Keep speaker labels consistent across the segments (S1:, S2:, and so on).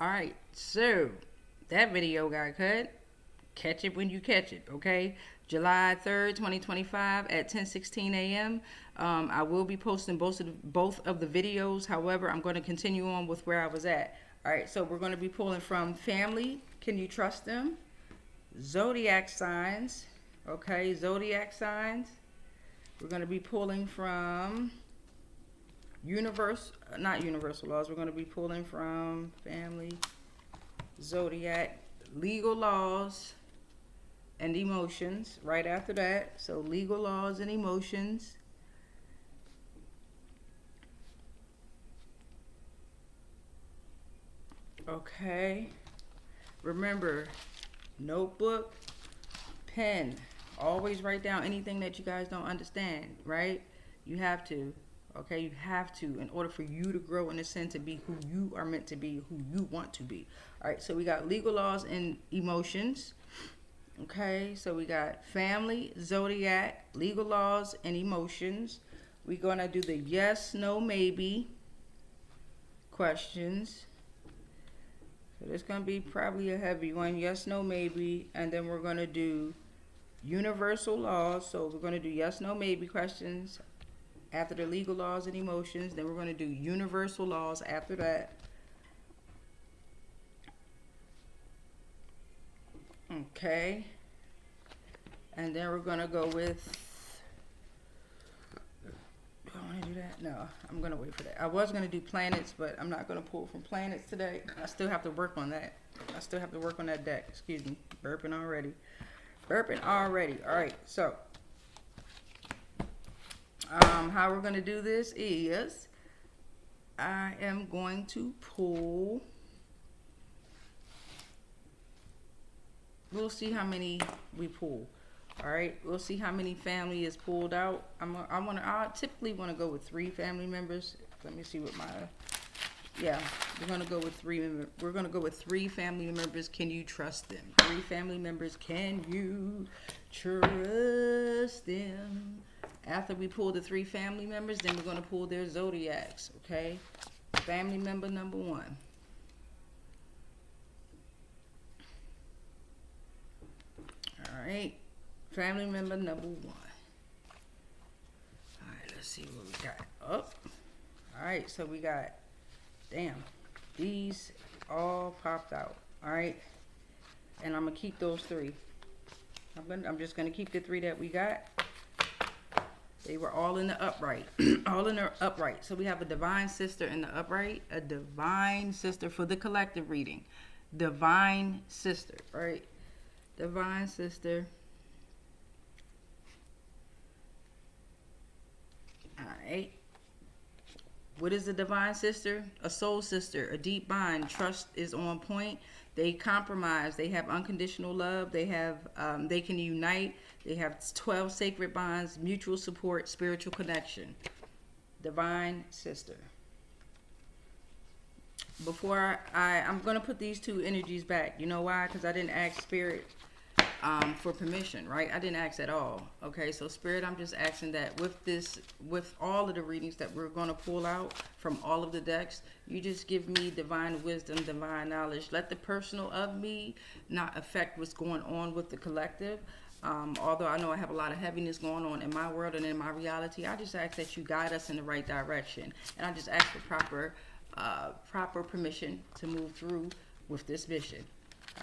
S1: Alright, so that video got cut. Catch it when you catch it, okay? July 3rd, 2025 at 10:16 a.m. I will be posting both of the videos. However, I'm going to continue on with where I was at. Alright, so we're going to be pulling from family. Can you trust them? Zodiac signs. Okay, zodiac signs. We're going to be pulling from not universal laws. We're going to be pulling from family, zodiac, legal laws, and emotions right after that. So legal laws and emotions. Okay. Remember, notebook, pen. Always write down anything that you guys don't understand, right? You have to. Okay, you have to, in order for you to grow in a sense to be who you are meant to be, who you want to be. All right, so we got legal laws and emotions. Okay, so we got family, zodiac, legal laws, and emotions. We're going to do the yes, no, maybe questions. So this is going to be probably a heavy one. Yes, no, maybe. And then we're going to do universal laws. So we're going to do yes, no, maybe questions after the legal laws and emotions. Then we're going to do universal laws after that. Okay. And then we're going to go with, do I want to do that? No, I'm going to wait for that. I was going to do planets, but I'm not going to pull from planets today. I still have to work on that. I still have to work on that deck. Excuse me. Burping already. All right, so how we're going to do this is I am going to pull. We'll see how many we pull. All right, we'll see how many family is pulled out. I typically want to go with 3 family members. Let me see what my, yeah, we're going to go with 3. We're going to go with 3 family members. Can you trust them? 3 family members. Can you trust them? After we pull the 3 family members, then we're going to pull their zodiacs, okay? Family member number 1. All right. Family member number 1. All right, let's see what we got. Oh, all right, so we got, damn, these all popped out. All right, and I'm gonna keep those 3. I'm just gonna keep the 3 that we got. They were all in the upright, all in the upright. So we have a divine sister in the upright, a divine sister for the collective reading, divine sister, right? Divine sister. Alright. What is a divine sister? A soul sister, a deep bond. Trust is on point. They compromise. They have unconditional love. They have, they can unite. They have 12 sacred bonds, mutual support, spiritual connection. Divine sister. Before I'm going to put these 2 energies back. You know why? Because I didn't ask Spirit for permission, right? I didn't ask at all. Okay, so Spirit, I'm just asking that with all of the readings that we're going to pull out from all of the decks, you just give me divine wisdom, divine knowledge. Let the personal of me not affect what's going on with the collective. Although I know I have a lot of heaviness going on in my world and in my reality, I just ask that you guide us in the right direction. And I just ask for proper permission to move through with this vision.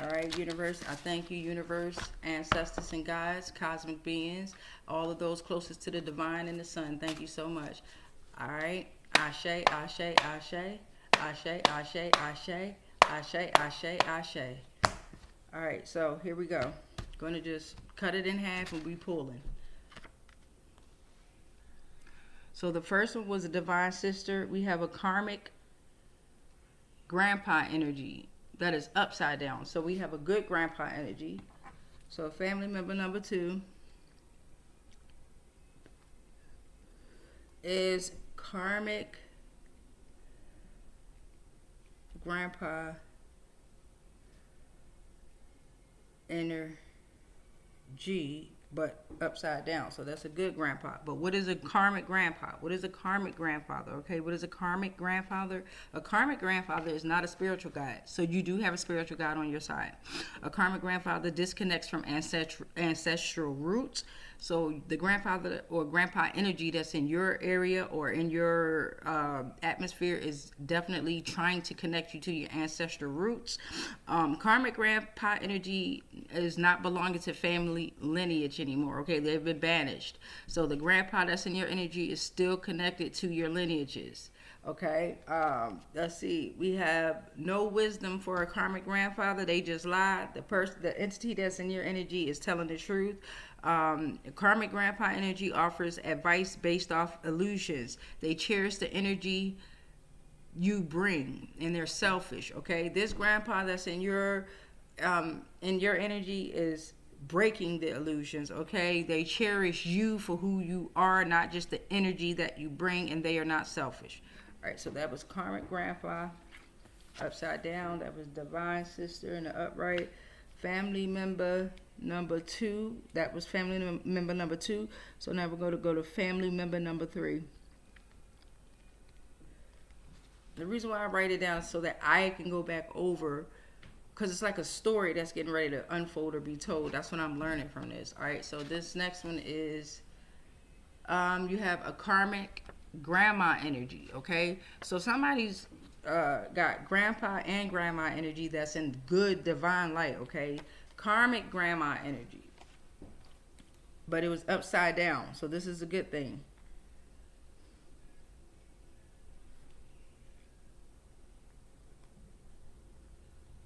S1: All right, universe, I thank you, universe, ancestors and guides, cosmic beings, all of those closest to the divine and the sun. Thank you so much. All right, Ashe, Ashe, Ashe, Ashe, Ashe, Ashe, Ashe, Ashe, Ashe. All right, so here we go. Going to just cut it in half and we pulling. So the first one was a divine sister. We have a karmic grandpa energy. That is upside down. So we have a good grandpa energy. So family member number 2 is karmic grandpa energy but upside down. So that's a good grandpa. But what is a karmic grandpa? What is a karmic grandfather? Okay, what is a karmic grandfather? A karmic grandfather is not a spiritual guide. So you do have a spiritual guide on your side. A karmic grandfather disconnects from ancestral roots. So the grandfather or grandpa energy that's in your area or in your atmosphere is definitely trying to connect you to your ancestral roots. Karmic grandpa energy is not belonging to family lineage anymore. Okay, they've been banished. So the grandpa that's in your energy is still connected to your lineages. Okay, let's see. We have no wisdom for a karmic grandfather. They just lie. The entity that's in your energy is telling the truth. Karmic grandpa energy offers advice based off illusions. They cherish the energy you bring, and they're selfish. Okay, this grandpa that's in your energy is breaking the illusions. Okay, they cherish you for who you are, not just the energy that you bring, and they are not selfish. All right, so that was karmic grandpa upside down. That was divine sister in the upright. Family member number 2. That was family member number 2. So now we're going to go to family member number 3. The reason why I write it down is so that I can go back over, because it's like a story that's getting ready to unfold or be told. That's what I'm learning from this. All right, so this next one is you have a karmic grandma energy. Okay, so somebody's got grandpa and grandma energy that's in good divine light. Okay, karmic grandma energy, but it was upside down, so this is a good thing.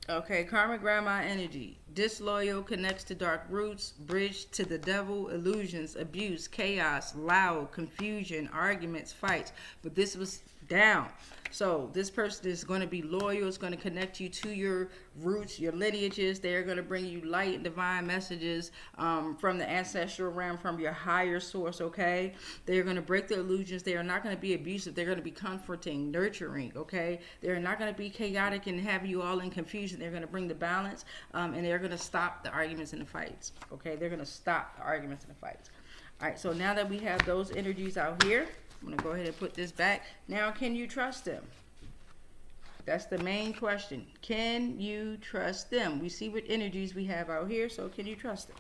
S1: Okay, karmic grandma energy. Disloyal, connects to dark roots, bridge to the devil, illusions, abuse, chaos, loud, confusion, arguments, fights. But this was down. So this person is going to be loyal. It's going to connect you to your roots, your lineages. They're going to bring you light and divine messages from the ancestral realm, from your higher source, okay? They're going to break the illusions. They are not going to be abusive. They're going to be comforting, nurturing, okay? They're not going to be chaotic and have you all in confusion. They're going to bring the balance, and they're going to stop the arguments and the fights, okay? They're going to stop the arguments and the fights. All right, so now that we have those energies out here, I'm going to go ahead and put this back. Now, can you trust them? That's the main question. Can you trust them? We see what energies we have out here, so can you trust them?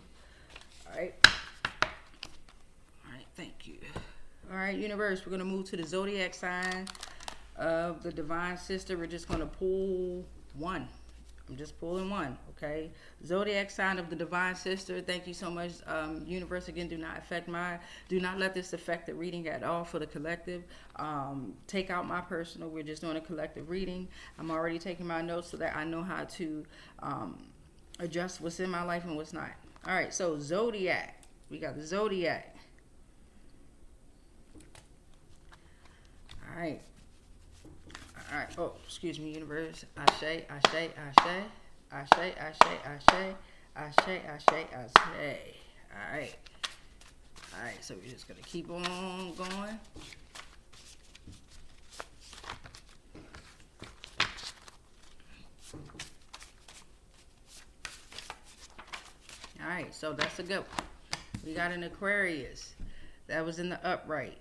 S1: All right. All right, thank you. All right, universe, we're going to move to the zodiac sign of the divine sister. We're just going to pull one. I'm just pulling one, okay? Zodiac sign of the divine sister. Thank you so much, universe. Again, do not let this affect the reading at all for the collective. Take out my personal. We're just doing a collective reading. I'm already taking my notes so that I know how to adjust what's in my life and what's not. All right, so zodiac. We got the zodiac. All right. All right. Oh, excuse me, universe. Ashe, ashe, ashe, ashe, ashe, ashe, ashe, ashe, ashe. All right. All right. So we're just gonna keep on going. All right. So that's a good one. We got an Aquarius. That was in the upright.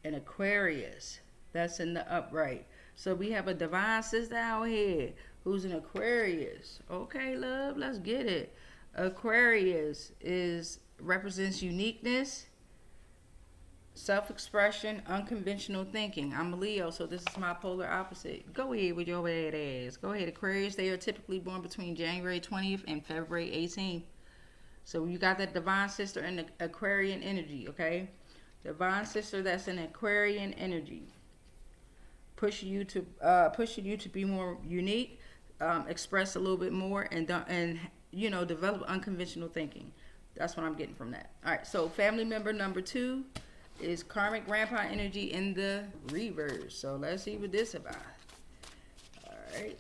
S1: An Aquarius. That's in the upright. So we have a divine sister out here who's an Aquarius. Okay, love, let's get it. Aquarius represents uniqueness, self-expression, unconventional thinking. I'm a Leo, so this is my polar opposite. Go ahead with your bad ass. Go ahead, Aquarius. They are typically born between January 20th and February 18th. So you got that divine sister and the Aquarian energy, okay? Divine sister that's an Aquarian energy. Pushing you to be more unique, express a little bit more, and develop unconventional thinking. That's what I'm getting from that. All right, so family member number 2 is karmic grandpa energy in the reverse. So let's see what this is about. All right.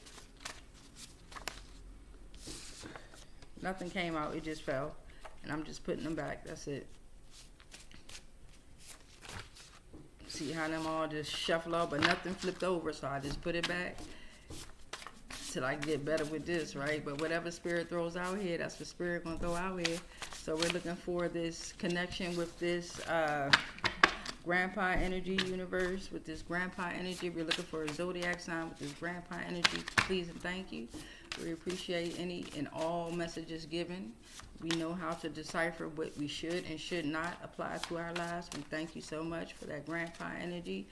S1: Nothing came out, it just fell. And I'm just putting them back, that's it. See how them all just shuffle off, but nothing flipped over, so I just put it back till I get better with this, right? But whatever spirit throws out here, that's what spirit gonna throw out here. So we're looking for this connection with this grandpa energy universe, with this grandpa energy. We're looking for a zodiac sign with this grandpa energy. Please and thank you. We appreciate any and all messages given. We know how to decipher what we should and should not apply to our lives. We thank you so much for that grandpa energy.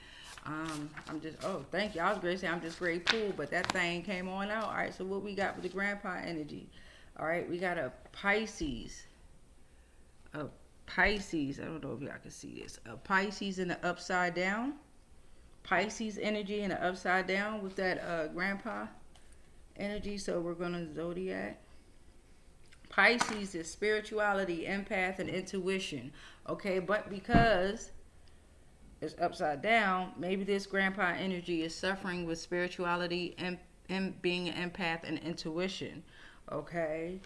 S1: Thank you. I was going to say I'm just grateful, but that thing came on out. All right, so what we got with the grandpa energy? All right, we got a Pisces. A Pisces. I don't know if y'all can see this. A Pisces in the upside down. Pisces energy in the upside down with that grandpa energy. So we're going to zodiac. Pisces is spirituality, empath, and intuition. Okay, but because it's upside down, maybe this grandpa energy is suffering with spirituality and being an empath and intuition. Okay.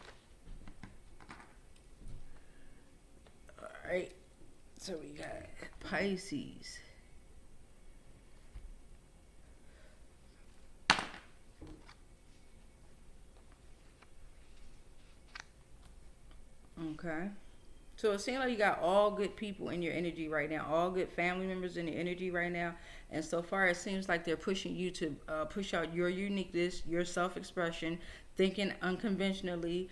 S1: All right. So we got Pisces. Okay. So it seems like you got all good people in your energy right now, all good family members in your energy right now. And so far, it seems like they're pushing you to push out your uniqueness, your self-expression, thinking unconventionally,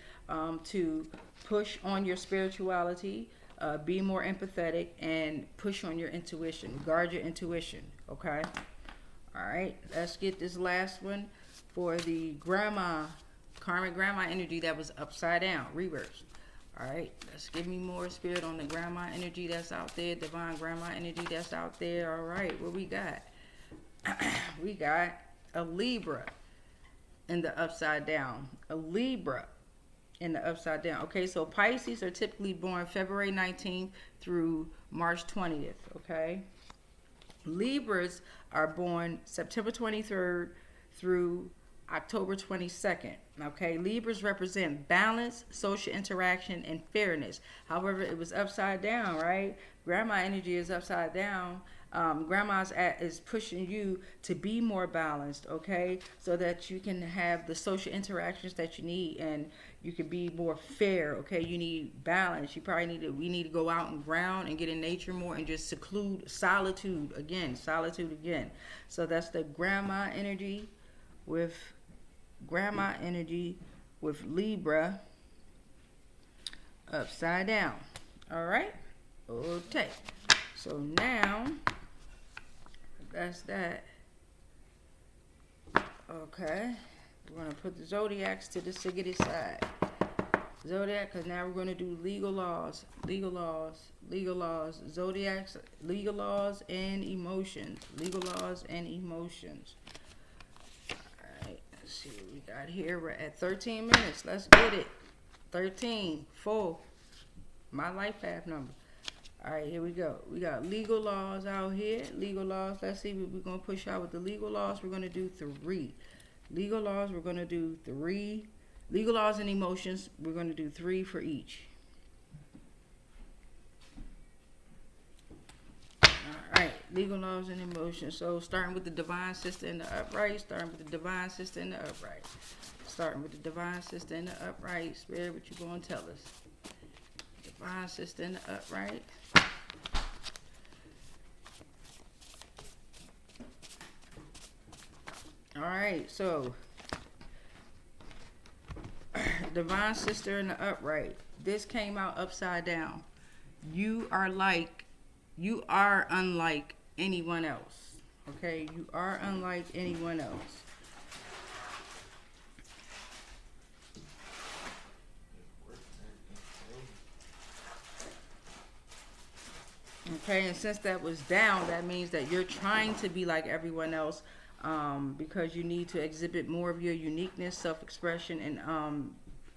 S1: to push on your spirituality, be more empathetic, and push on your intuition. Guard your intuition, okay? All right, let's get this last one for the grandma, karmic grandma energy that was upside down, reversed. All right, let's give me more spirit on the grandma energy that's out there, divine grandma energy that's out there. All right, what we got? We got a Libra in the upside down. A Libra in the upside down. Okay, so Pisces are typically born February 19th through March 20th, okay? Libras are born September 23rd through October 22nd. Okay, Libras represent balance, social interaction, and fairness. However, it was upside down, right? Grandma energy is upside down. Is pushing you to be more balanced, okay? So that you can have the social interactions that you need and you can be more fair, okay? You need balance. We need to go out and ground and get in nature more and just solitude again. So that's the grandma energy with Libra upside down. All right? Okay. So now, that's that. Okay. We're going to put the zodiacs to the siggity side. Zodiac, because now we're going to do legal laws, zodiacs, legal laws and emotions. Let's see what we got here. We're at 13 minutes. Let's get it. 13, 4. My life path number. All right, here we go. We got legal laws out here. Legal laws. Let's see what we're going to push out with the legal laws. We're going to do 3. Legal laws, we're going to do 3. Legal laws and emotions, we're going to do 3 for each. All right, legal laws and emotions. So starting with the divine sister in the upright. Spirit, what you going to tell us? Divine sister in the upright. All right, so divine sister in the upright. This came out upside down. You are unlike anyone else. Okay, you are unlike anyone else. Okay, and since that was down, that means that you're trying to be like everyone else, because you need to exhibit more of your uniqueness, self-expression, and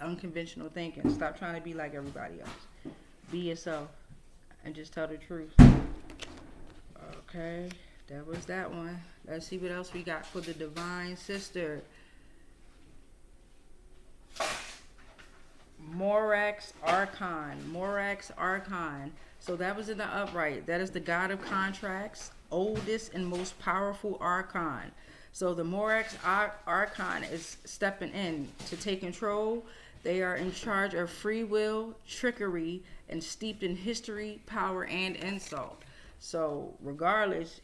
S1: unconventional thinking. Stop trying to be like everybody else. Be yourself and just tell the truth. Okay, that was that one. Let's see what else we got for the divine sister. Morax Archon. So that was in the upright. That is the god of contracts, oldest and most powerful archon. So the Morax Archon is stepping in to take control. They are in charge of free will, trickery, and steeped in history, power, and insult. So regardless,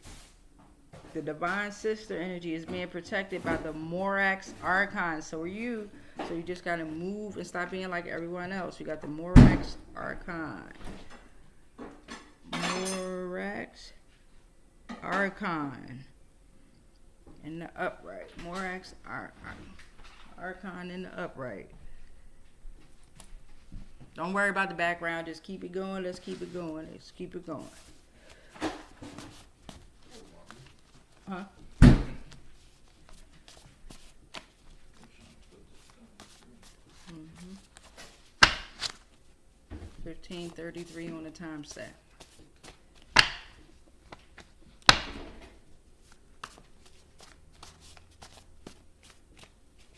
S1: the divine sister energy is being protected by the Morax Archon. So are you. So you just got to move and stop being like everyone else. We got the Morax Archon. Morax Archon. In the upright. Morax Archon in the upright. Don't worry about the background. Just keep it going. Let's keep it going. Let's keep it going. Huh? 15:33 on the time stamp.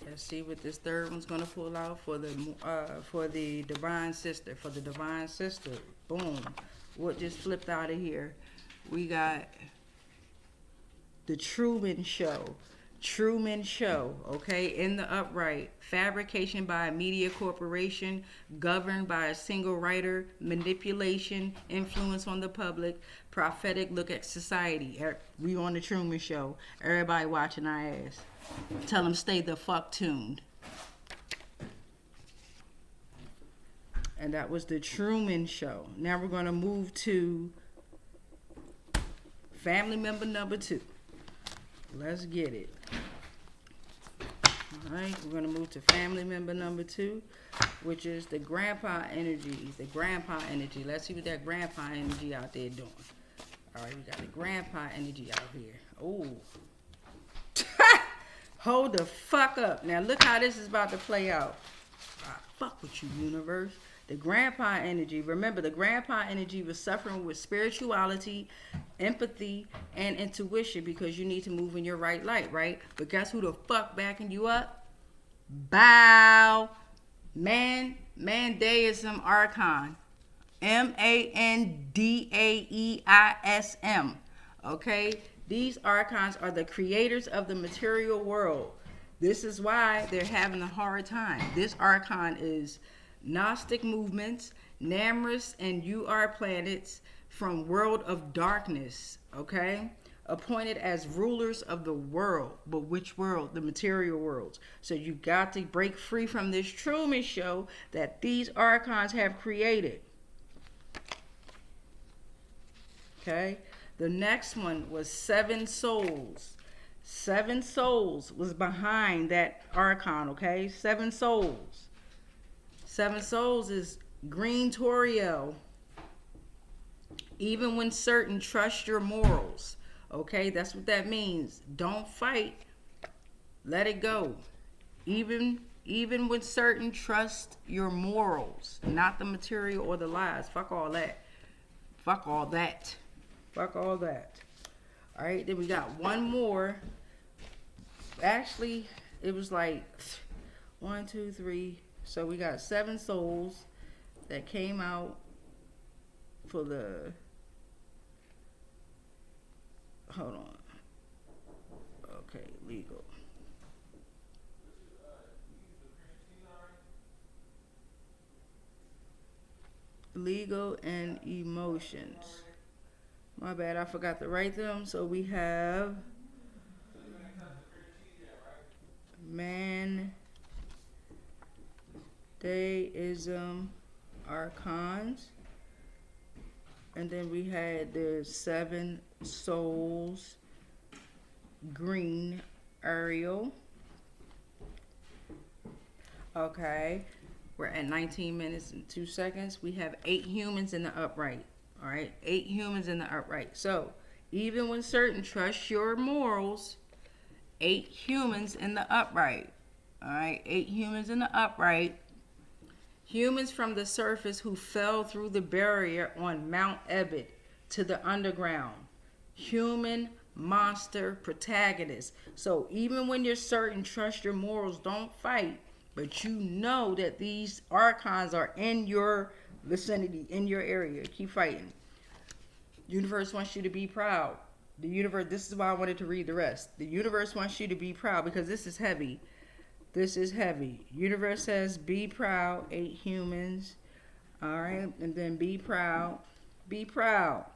S1: Let's see what this third one's gonna pull out for the divine sister. For the divine sister, boom! What just flipped out of here? We got the Truman Show. Truman Show, okay, in the upright. Fabrication by a media corporation, governed by a single writer, manipulation, influence on the public, prophetic look at society. We on the Truman Show. Everybody watching our ass. Tell them stay the fuck tuned. And that was the Truman Show. Now we're going to move to family member number 2. Let's get it. Alright, we're going to move to family member number 2, which is the grandpa energy. The grandpa energy. Let's see what that grandpa energy out there doing. Alright, we got the grandpa energy out here. Oh. Hold the fuck up. Now look how this is about to play out. Fuck with you, universe. The grandpa energy. Remember, the grandpa energy was suffering with spirituality, empathy, and intuition because you need to move in your right light, right? But guess who the fuck backing you up? Bow. Mandaism Archon. Mandaeism. Okay? These archons are the creators of the material world. This is why they're having a hard time. This archon is Gnostic movements, Namrus and UR planets from world of darkness, okay? Appointed as rulers of the world. But which world? The material worlds. So you got to break free from this Truman Show that these archons have created. Okay? The next one was 7 souls. 7 souls was behind that archon, okay? 7 souls. 7 souls is Green Toriel. Even when certain, trust your morals. Okay, that's what that means. Don't fight. Let it go. Even when certain, trust your morals. Not the material or the lies. Fuck all that. Fuck all that. Fuck all that. Alright, then we got one more. Actually, it was like 1, 2, 3. So we got 7 souls that came out for the... Hold on. Okay, legal. Legal and emotions. My bad, I forgot to write them. So we have Mandaism Archons. And then we had the 7 souls, Green Ariel. Okay, we're at 19 minutes and 2 seconds. We have 8 humans in the upright. All right, 8 humans in the upright. So even when certain, trust your morals. 8 humans in the upright. All right, 8 humans in the upright. Humans from the surface who fell through the barrier on Mount Ebott to the underground. Human monster protagonist. So even when you're certain, trust your morals, don't fight. But you know that these archons are in your vicinity, in your area. Keep fighting. Universe wants you to be proud. The universe, this is why I wanted to read the rest. The universe wants you to be proud because this is heavy. This is heavy. Universe says, be proud, 8 humans. All right. And then be proud. Be proud.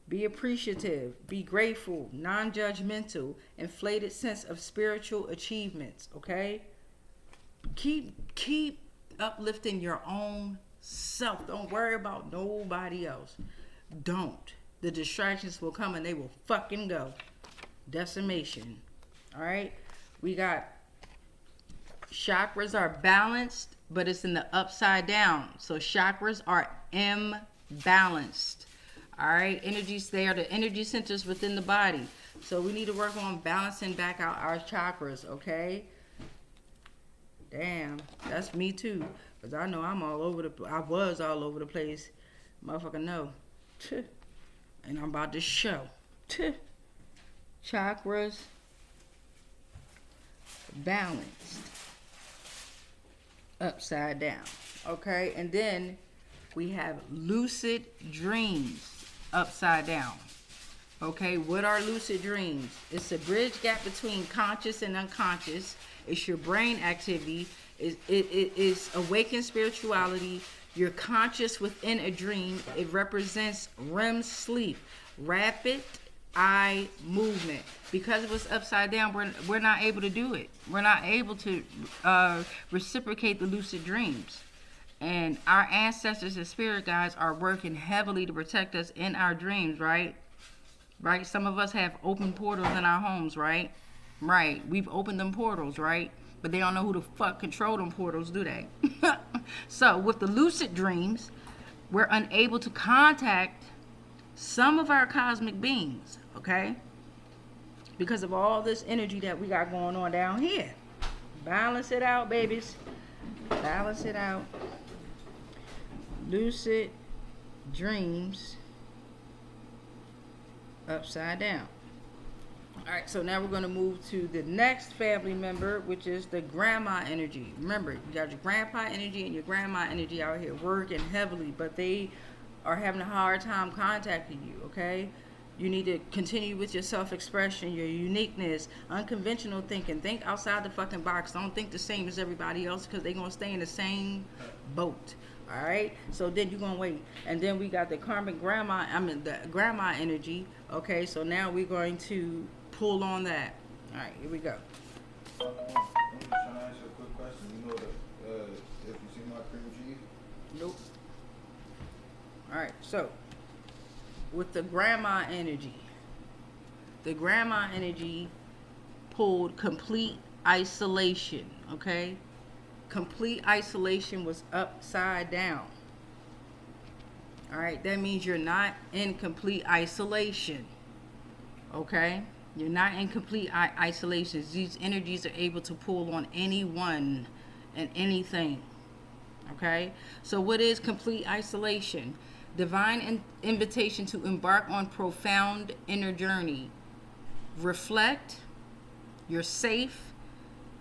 S1: Be appreciative. Be grateful. Non-judgmental. Inflated sense of spiritual achievements. Okay. Keep uplifting your own self. Don't worry about nobody else. Don't. The distractions will come and they will fucking go. Decimation. All right. We got chakras are balanced, but it's in the upside down. So chakras are imbalanced. All right. Energies, they are the energy centers within the body. So we need to work on balancing back out our chakras. Okay. Damn. That's me too. Because I know I'm all over I was all over the place. Motherfucker know. And I'm about to show. Chakras balanced. Upside down. Okay. And then we have lucid dreams upside down. Okay. What are lucid dreams? It's a bridge gap between conscious and unconscious. It's your brain activity. It is awakened spirituality. You're conscious within a dream. It represents REM sleep, rapid eye movement. Because it was upside down, we're not able to do it. We're not able to reciprocate the lucid dreams. And our ancestors and spirit guides are working heavily to protect us in our dreams, right? Right? Some of us have open portals in our homes, right? Right. We've opened them portals, right? But they don't know who the fuck control them portals, do they? So with the lucid dreams, we're unable to contact some of our cosmic beings, okay? Because of all this energy that we got going on down here. Balance it out, babies. Balance it out. Lucid dreams upside down. All right, so now we're going to move to the next family member, which is the grandma energy. Remember, you got your grandpa energy and your grandma energy out here working heavily, but they are having a hard time contacting you, okay? You need to continue with your self-expression, your uniqueness, unconventional thinking. Think outside the fucking box. Don't think the same as everybody else because they're going to stay in the same boat. All right, so then you're going to wait. And then we got the karmic grandma, the grandma energy. Okay, so now we're going to pull on that. All right, here we go.
S2: I'm just trying to ask you a quick question. You know if you see my cream cheese?
S1: Nope. All right, so with the grandma energy pulled complete isolation, okay? Complete isolation was upside down. All right, that means you're not in complete isolation, okay? You're not in complete isolation. These energies are able to pull on anyone and anything, okay? So what is complete isolation? Divine invitation to embark on profound inner journey. Reflect, you're safe,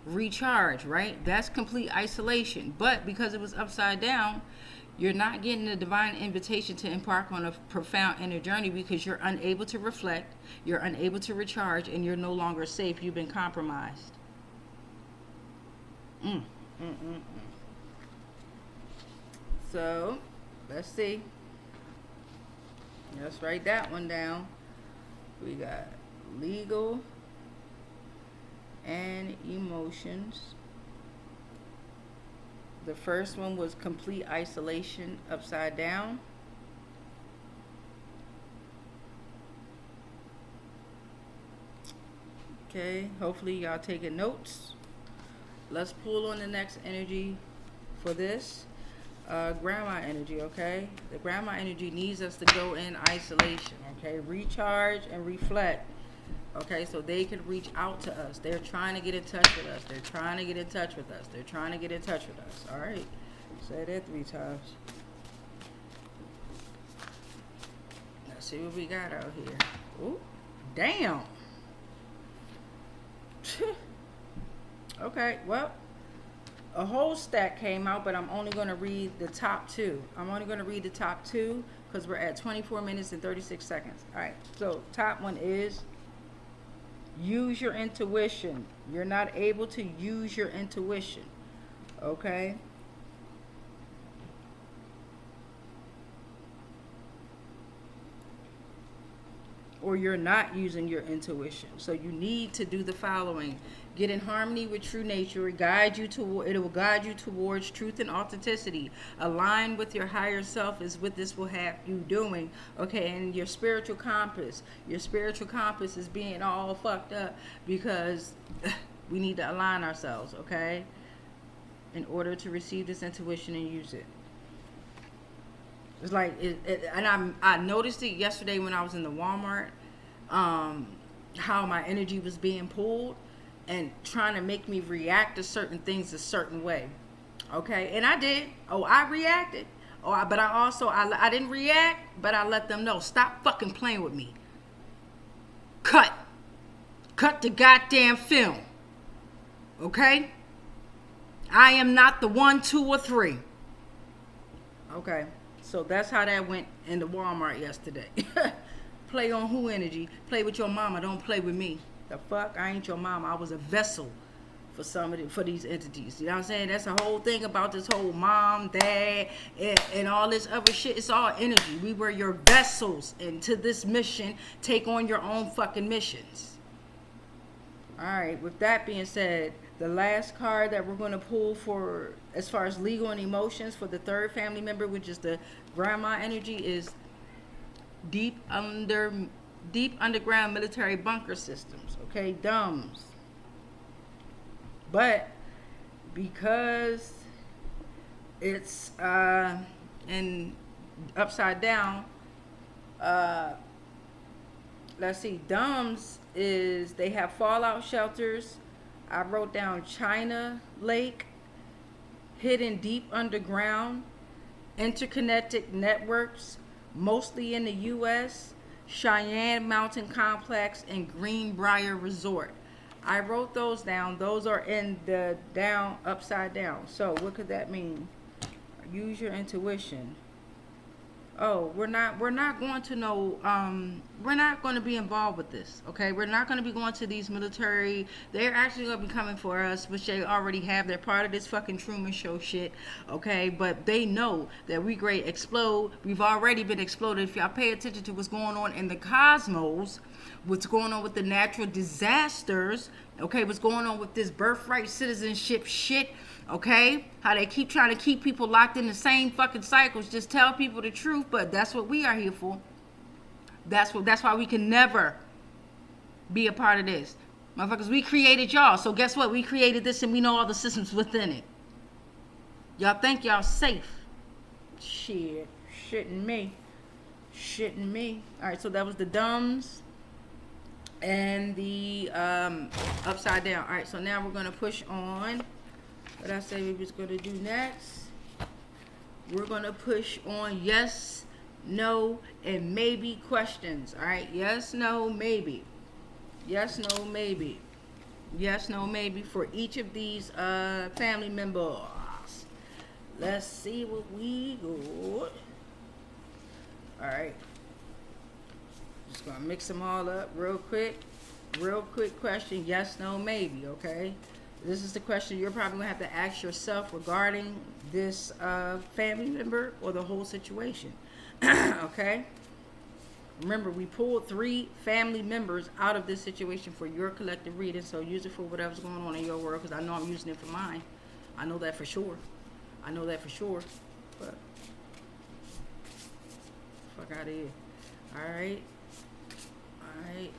S1: recharge, right? That's complete isolation. But because it was upside down, you're not getting the divine invitation to embark on a profound inner journey because you're unable to reflect, you're unable to recharge, and you're no longer safe. You've been compromised. So, let's see. Let's write that one down. We got legal and emotions. The first one was complete isolation upside down. Okay, hopefully y'all taking notes. Let's pull on the next energy for this. Grandma energy, okay? The grandma energy needs us to go in isolation, okay? Recharge and reflect. Okay, so they can reach out to us. They're trying to get in touch with us. They're trying to get in touch with us. They're trying to get in touch with us. All right. Say that 3 times. Let's see what we got out here. Ooh, damn. Okay, well, a whole stack came out, but I'm only going to read the top 2. I'm only going to read the top 2 because we're at 24 minutes and 36 seconds. All right, so top one is use your intuition. You're not able to use your intuition. Okay? Or you're not using your intuition. So you need to do the following. Get in harmony with true nature. It will guide you towards truth and authenticity. Align with your higher self is what this will have you doing. Okay, and your spiritual compass. Your spiritual compass is being all fucked up because we need to align ourselves, okay? In order to receive this intuition and use it. It's like, and I noticed it yesterday when I was in the Walmart, how my energy was being pulled and trying to make me react to certain things a certain way. Okay, and I did. Oh, I reacted. But I didn't react, but I let them know, stop fucking playing with me. Cut the goddamn film. Okay? I am not the 1, 2, or 3. Okay. So that's how that went in the Walmart yesterday. Play on who energy? Play with your mama. Don't play with me. The fuck? I ain't your mama. I was a vessel for these entities. You know what I'm saying? That's the whole thing about this whole mom, dad, and all this other shit. It's all energy. We were your vessels into this mission. Take on your own fucking missions. All right. With that being said, the last card that we're going to pull for as far as legal and emotions for the third family member, which is the grandma energy, is deep underground military bunker systems. Okay, DUMS. But because it's in upside down, let's see, DUMS is they have fallout shelters. I wrote down China Lake, hidden deep underground, interconnected networks, mostly in the U.S., Cheyenne Mountain Complex, and Greenbrier Resort. I wrote those down. Those are in the upside down. So what could that mean? Use your intuition. Oh, we're not going to know, we're not going to be involved with this, okay? We're not going to be going to these military, they're actually going to be coming for us, which they already have. They're part of this fucking Truman Show shit, okay? But they know that we great explode. We've already been exploded. If y'all pay attention to what's going on in the cosmos, what's going on with the natural disasters, okay? What's going on with this birthright citizenship shit, okay? How they keep trying to keep people locked in the same fucking cycles. Just tell people the truth, but that's what we are here for. That's why we can never be a part of this. Motherfuckers, we created y'all. So guess what? We created this and we know all the systems within it. Y'all think y'all safe. Shit. Shitting me. Alright, so that was the DUMS and the upside down. Alright, so now we're gonna push on. What I say we was going to do next, we're going to push on yes, no, and maybe questions. All right, yes, no, maybe. Yes, no, maybe. Yes, no, maybe for each of these family members. Let's see what we got. All right. Just going to mix them all up real quick. Real quick question, yes, no, maybe, okay? This is the question you're probably going to have to ask yourself regarding this family member or the whole situation. Okay? Remember, we pulled 3 family members out of this situation for your collective reading, so use it for whatever's going on in your world, because I know I'm using it for mine. I know that for sure. But, fuck out of here. Alright,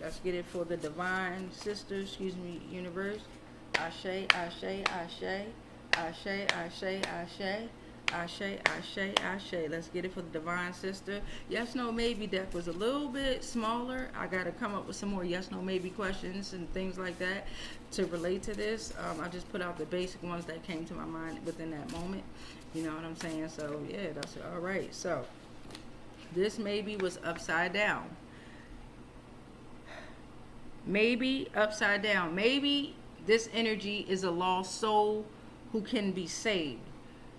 S1: let's get it for the divine sister, universe. Ashe, Ashe, Ashe, Ashe, Ashe, Ashe, Ashe, Ashe, Ashe. Let's get it for the divine sister. Yes, no, maybe deck was a little bit smaller. I got to come up with some more yes, no, maybe questions and things like that to relate to this. I just put out the basic ones that came to my mind within that moment. You know what I'm saying? So, yeah, that's all right. So, this maybe was upside down. Maybe upside down. Maybe this energy is a lost soul who can be saved.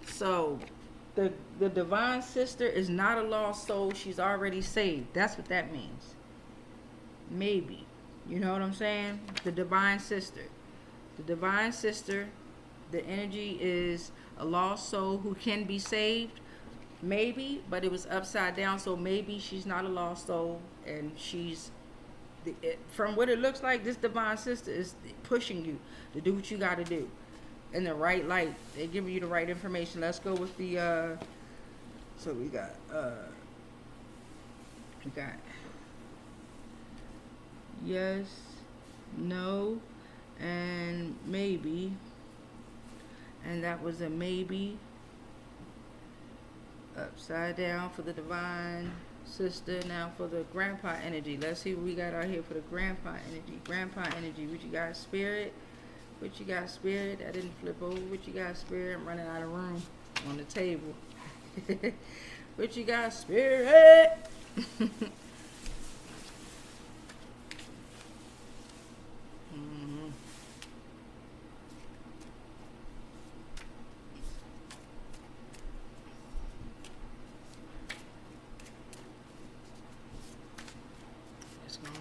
S1: So the divine sister is not a lost soul. She's already saved. That's what that means. Maybe. You know what I'm saying? The divine sister. The divine sister, the energy is a lost soul who can be saved. Maybe, but it was upside down, so maybe she's not a lost soul, and she's, from what it looks like, this divine sister is pushing you to do what you got to do in the right light. They're giving you the right information. Let's go with the, so we got yes, no, and maybe, and that was a maybe. Upside down for the divine sister. Now for the grandpa energy. Let's see what we got out here for the grandpa energy. Grandpa energy. What you got, spirit? What you got, spirit? I didn't flip over. What you got, spirit? I'm running out of room on the table. What you got, spirit?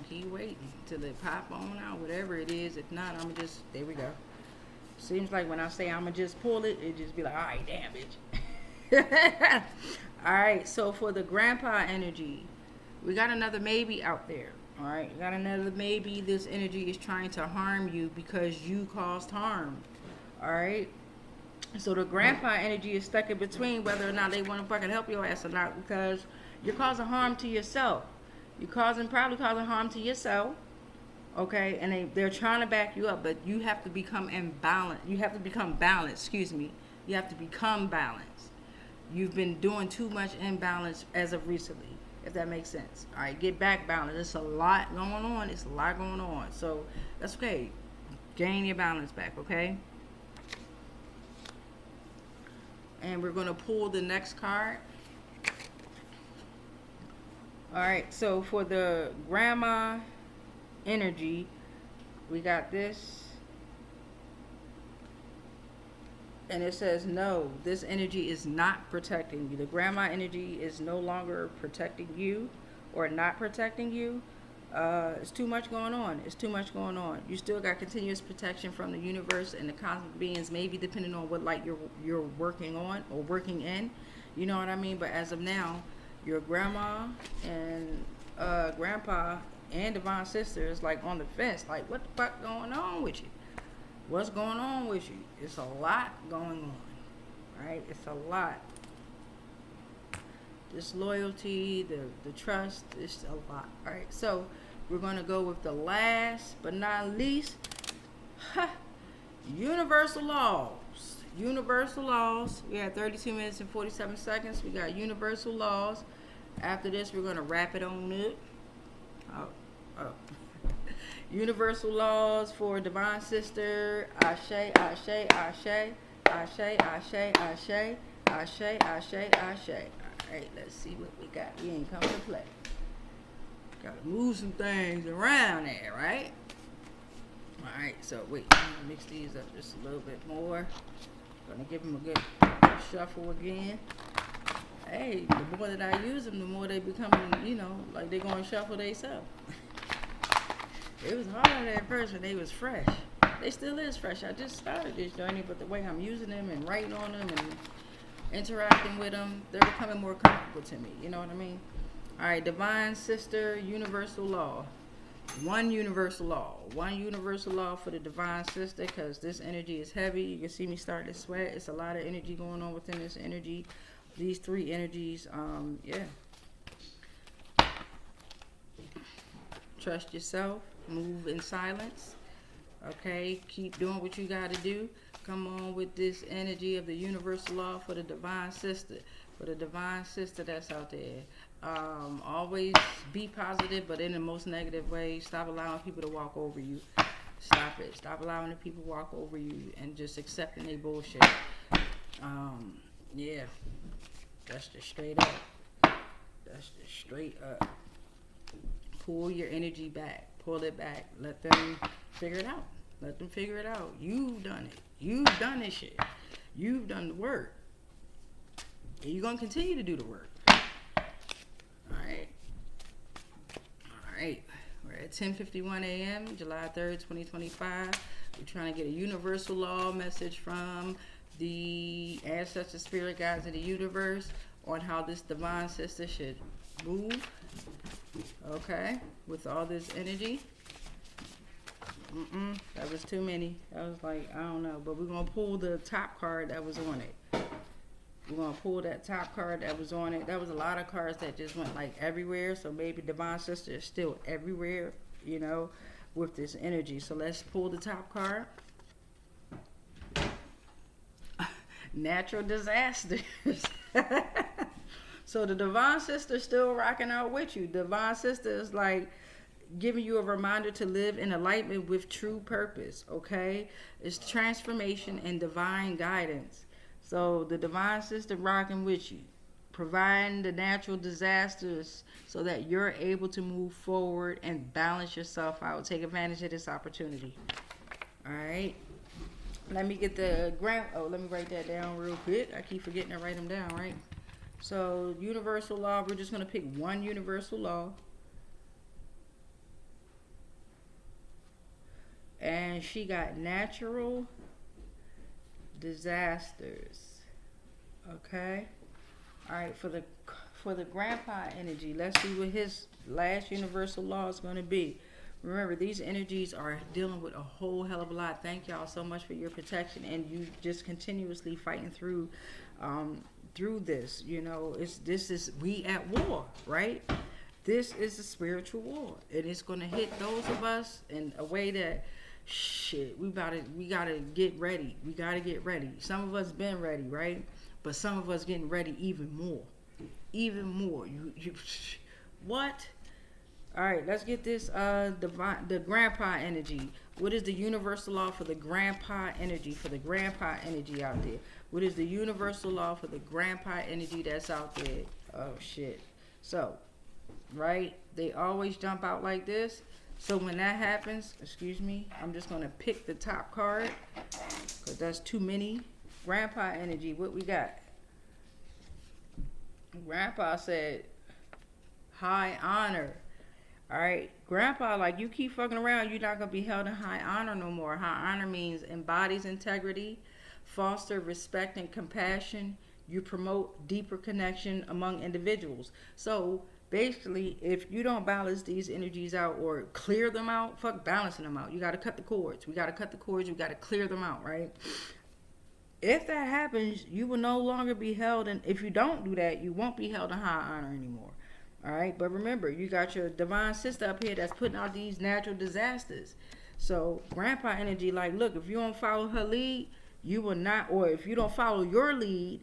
S1: Keep waiting till it pop on out, whatever it is. If not, I'm just, there we go. Seems like when I say I'm gonna just pull it, it just be like, all right, damn, bitch. All right, so for the grandpa energy, we got another maybe out there. All right, we got another maybe. This energy is trying to harm you because you caused harm. All right, so the grandpa energy is stuck in between whether or not they want to fucking help your ass or not, because you're causing harm to yourself. You're probably causing harm to yourself, okay? And they're trying to back you up, but you have to become imbalanced. You have to become balanced, excuse me. You have to become balanced. You've been doing too much imbalance as of recently, if that makes sense. All right, get back balanced. There's a lot going on. It's a lot going on. So that's okay. Gain your balance back, okay? And we're going to pull the next card. All right, so for the grandma energy, we got this, and it says no, this energy is not protecting you. The grandma energy is no longer protecting you or not protecting you. It's too much going on. It's too much going on. You still got continuous protection from the universe and the cosmic beings, maybe depending on what light you're working on or working in. You know what I mean? But as of now, your grandma and grandpa and divine sister is like on the fence. Like, what the fuck going on with you? What's going on with you? It's a lot going on, right? It's a lot. This loyalty, the trust, it's a lot. All right, so we're going to go with the last but not least, universal laws. Universal laws. We had 32 minutes and 47 seconds. We got universal laws. After this, we're going to wrap it on up. Oh. Universal laws for divine sister. Ashe, ashe, ashe, ashe, ashe, ashe, ashe, ashe, ashe. All right, let's see what we got. We ain't coming to play. Got to move some things around there, right? All right, so wait, I'm going to mix these up just a little bit more. Gonna give them a good shuffle again. Hey, the more that I use them, the more they become, you know, like they're gonna shuffle themselves. It was hard at first when they was fresh. They still is fresh. I just started this journey, but the way I'm using them and writing on them and interacting with them, they're becoming more comfortable to me. You know what I mean? All right, divine sister, universal law. One universal law for the divine sister, because this energy is heavy. You can see me starting to sweat. It's a lot of energy going on within this energy. These three energies, yeah. Trust yourself. Move in silence. Okay, keep doing what you got to do. Come on with this energy of the universal law for the divine sister. For the divine sister that's out there. Always be positive, but in the most negative way. Stop allowing people to walk over you. Stop it. Stop allowing the people to walk over you and just accepting their bullshit. Yeah. That's just straight up. That's just straight up. Pull your energy back. Pull it back. Let them figure it out. Let them figure it out. You've done it. You've done this shit. You've done the work. And you're going to continue to do the work. Alright. Alright. We're at 10:51 a.m., July 3rd, 2025. We're trying to get a universal law message from the ancestor spirit guides of the universe on how this divine sister should move. Okay, with all this energy. That was too many. That was like, I don't know. But we're going to pull the top card that was on it. We're going to pull that top card that was on it. That was a lot of cards that just went like everywhere. So maybe Divine Sister is still everywhere, you know, with this energy. So let's pull the top card. Natural disasters. So the Divine Sister is still rocking out with you. Divine Sister is like giving you a reminder to live in alignment with true purpose, okay? It's transformation and divine guidance. So the Divine Sister rocking with you, providing the natural disasters so that you're able to move forward and balance yourself out. Take advantage of this opportunity. All right. Let me get the let me write that down real quick. I keep forgetting to write them down, right? So universal law, we're just going to pick one universal law. And she got natural disasters. Okay. All right, for the grandpa energy, let's see what his last universal law is going to be. Remember, these energies are dealing with a whole hell of a lot. Thank y'all so much for your protection and you just continuously fighting through this. You know, we at war, right? This is a spiritual war. And it's going to hit those of us in a way that we gotta get ready. We gotta get ready. Some of us been ready, right? But some of us getting ready even more. What? All right, let's get this the grandpa energy. What is the universal law for the grandpa energy? For the grandpa energy out there. What is the universal law for the grandpa energy that's out there? Oh shit. So, right? They always jump out like this. So when that happens, excuse me, I'm just going to pick the top card because that's too many. Grandpa energy, what we got? Grandpa said, high honor. All right, Grandpa, like you keep fucking around, you're not going to be held in high honor no more. High honor means embodies integrity, foster respect and compassion. You promote deeper connection among individuals. So basically, if you don't balance these energies out or clear them out, fuck balancing them out. You got to cut the cords. We got to cut the cords. We got to clear them out, right? If that happens, you will no longer be held in, if you don't do that, you won't be held in high honor anymore. All right? But remember, you got your divine sister up here that's putting out these natural disasters. So grandpa energy, like, look, if you don't follow her lead, you will not, or if you don't follow your lead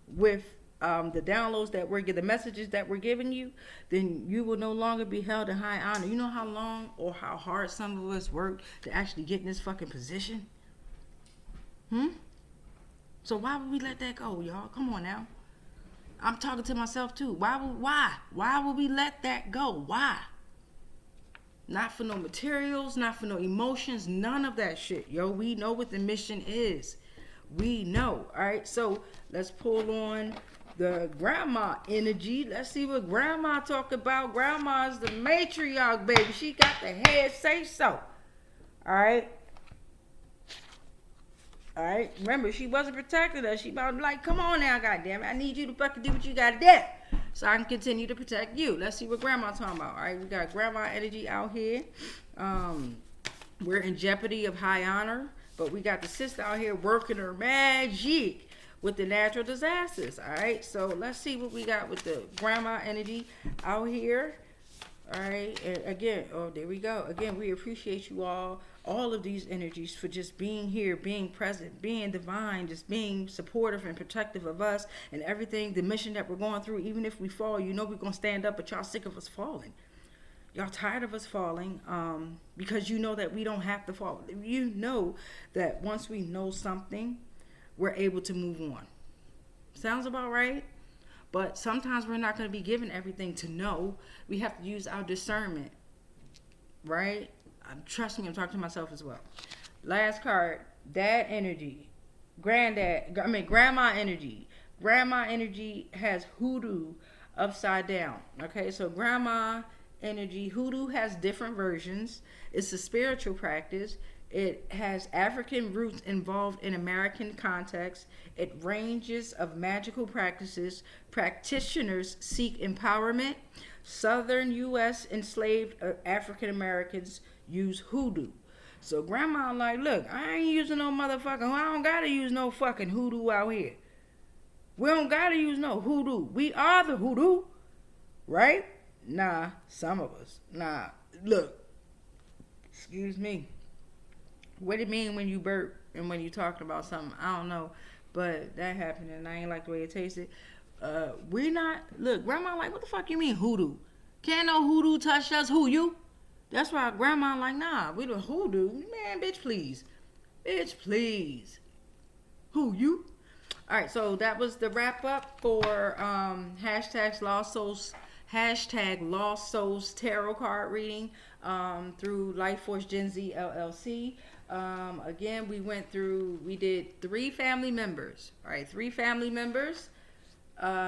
S1: with the downloads that we're getting, the messages that we're giving you, then you will no longer be held in high honor. You know how long or how hard some of us worked to actually get in this fucking position? So why would we let that go, y'all? Come on now. I'm talking to myself too. Why would we let that go? Why? Not for no materials, not for no emotions, none of that shit, yo. We know what the mission is. We know. All right, so let's pull on the grandma energy. Let's see what grandma talk about. Grandma's the matriarch, baby. She got the head say so. All right. All right. Remember, she wasn't protecting us. She about to be like, come on now, goddamn it. I need you to fucking do what you gotta do, so I can continue to protect you. Let's see what grandma talking about. All right. We got grandma energy out here. We're in jeopardy of high honor, but we got the sister out here working her magic with the natural disasters. All right, so let's see what we got with the grandma energy out here. All right, and again, oh, there we go. Again, we appreciate you all of these energies for just being here, being present, being divine, just being supportive and protective of us and everything, the mission that we're going through. Even if we fall, you know we're going to stand up, but y'all sick of us falling. Y'all tired of us falling because you know that we don't have to fall. You know that once we know something, we're able to move on. Sounds about right? But sometimes we're not going to be given everything to know. We have to use our discernment, right? Trust me, I'm talking to myself as well. Last card, dad energy, grandma energy. Grandma energy has hoodoo upside down. Okay, so grandma energy. Hoodoo has different versions. It's a spiritual practice. It has African roots involved in American context. It ranges of magical practices. Practitioners seek empowerment. Southern U.S. enslaved African Americans use hoodoo. So grandma like, look, I ain't using no motherfucking, I don't gotta use no fucking hoodoo out here. We don't gotta use no hoodoo. We are the hoodoo, right? Nah, some of us. Nah, look, excuse me. What it mean when you burp and when you talking about something? I don't know, but that happened and I ain't like the way it tasted. We not, look, grandma like, what the fuck you mean hoodoo? Can't no hoodoo touch us. Who, you? That's why grandma like, nah, we the hoodoo. Man, bitch, please. Bitch, please. Who, you? All right, so that was the wrap up for hashtag Lost Souls tarot card reading through Life Force Gen Z LLC. Again, we did 3 family members. All right, 3 family members.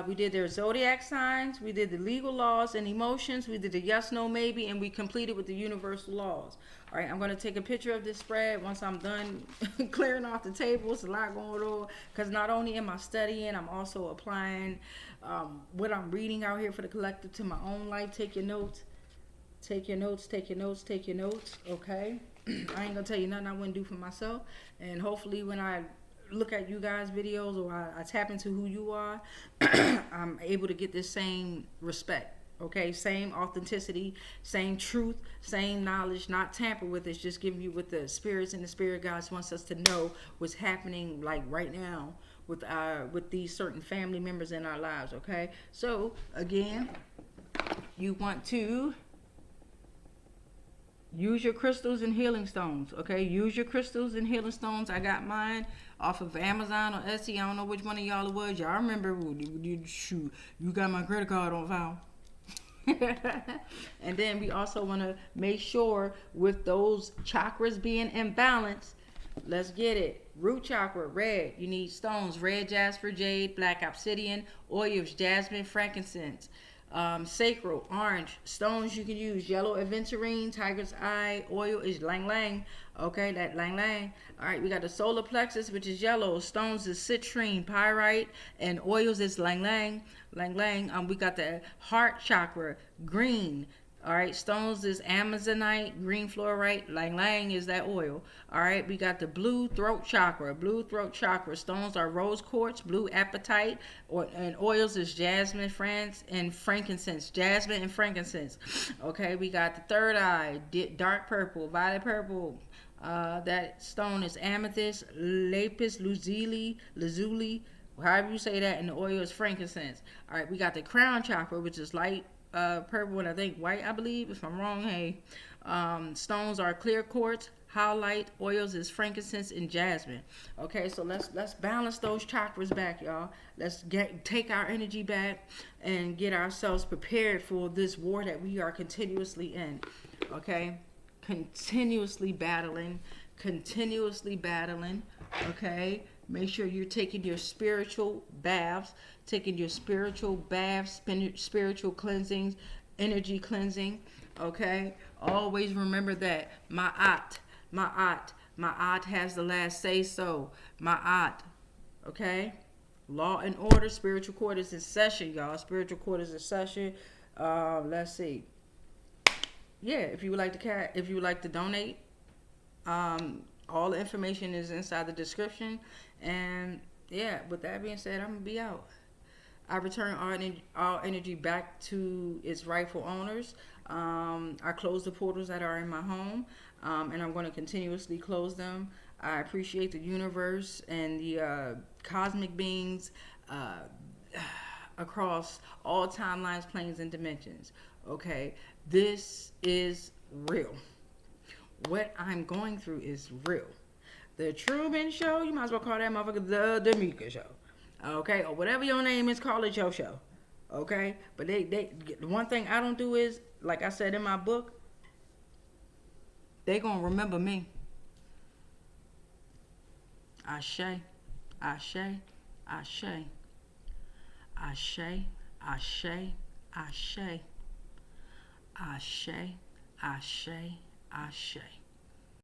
S1: We did their zodiac signs, we did the legal laws and emotions, we did the yes, no, maybe, and we completed with the universal laws. All right, I'm going to take a picture of this spread once I'm done clearing off the table. It's a lot going on because not only am I studying, I'm also applying what I'm reading out here for the collective to my own life. Take your notes. Take your notes, take your notes, take your notes, okay? I ain't going to tell you nothing I wouldn't do for myself. And hopefully when I look at you guys' videos or I tap into who you are, I'm able to get this same respect, okay? Same authenticity, same truth, same knowledge, not tampered with. It's just giving you what the spirits and the spirit guides wants us to know what's happening like right now with these certain family members in our lives, okay? So again, you want to use your crystals and healing stones, okay? Use your crystals and healing stones. I got mine off of Amazon or Etsy. I don't know which one of y'all it was. Y'all remember, shoot, you got my credit card on file. And then we also want to make sure with those chakras being in balance, let's get it. Root chakra, red. You need stones, red jasper, jade, black obsidian, oils, jasmine, frankincense. Sacral, orange. Stones you can use, yellow aventurine, tiger's eye. Oil is lang lang, okay, that lang lang. All right, we got the solar plexus, which is yellow. Stones is citrine, pyrite, and oils is lang lang, lang lang. We got the heart chakra, green. All right, stones is amazonite, green fluorite, lang lang is that oil. All right, we got the blue throat chakra. Blue throat chakra. Stones are rose quartz, blue apatite, and oils is jasmine, and frankincense. Jasmine and frankincense. Okay, we got the third eye, dark purple, violet purple. That stone is amethyst, lapis lazuli, however you say that, and the oil is frankincense. All right, we got the crown chakra, which is light purple and I think white, I believe. If I'm wrong, hey. Stones are clear quartz, howlite, oils is frankincense and jasmine. Okay, so let's balance those chakras back, y'all. Let's take our energy back and get ourselves prepared for this war that we are continuously in. Okay, continuously battling. Okay, make sure you're taking your spiritual baths, spiritual cleansings, energy cleansing. Okay, always remember that Ma'at has the last say so. Ma'at, okay. Law and order, spiritual court is in session, y'all. Spiritual court is in session. Let's see. Yeah, if you would like to donate, all the information is inside the description. And yeah, with that being said, I'm gonna be out. I return all energy back to its rightful owners. I close the portals that are in my home, and I'm going to continuously close them. I appreciate the universe and the cosmic beings across all timelines, planes, and dimensions. Okay, this is real. What I'm going through is real. The Truman Show, you might as well call that motherfucker the Damika Show. Okay, or whatever your name is, call it your show. Okay, but the one thing I don't do is, like I said in my book, they gonna remember me. Ashe, Ashe, Ashe, Ashe, Ashe, Ashe, Ashe, ashe, ashe.